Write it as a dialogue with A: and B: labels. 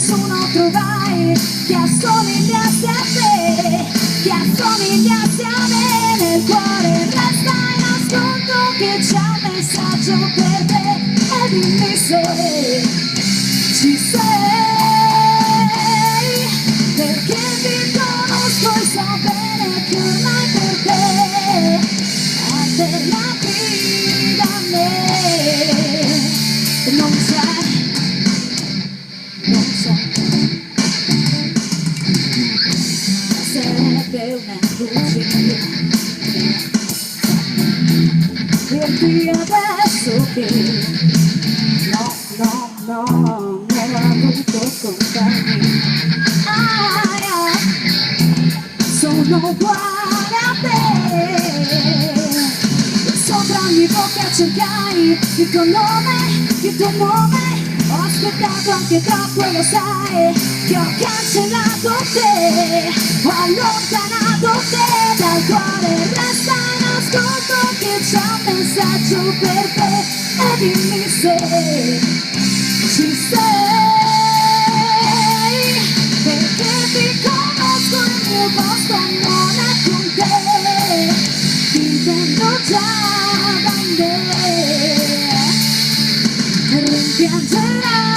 A: nessuno trovai che assomigliasse a te, che assomigliasse a me. Nel cuore resta in ascolto che c'è un messaggio per te. E dimmi se ci sei, perché ti conosco e so bene che ormai per te alternativi da me non c'è, non c'è. Sarebbe una bugia dirti adesso che no, non ho avuto compagni. Sono uguale a te. Sopra ogni bocca cercai il tuo nome, il tuo nome. Ho aspettato anche troppo e lo sai che ho cancellato te, ho allontanato te dal cuore. Resta in ascolto che c'è un messaggio per te. E dimmi se ci sei, perché ti conosco, il mio posto non è con te, vivendo già da me, rimpiangerai.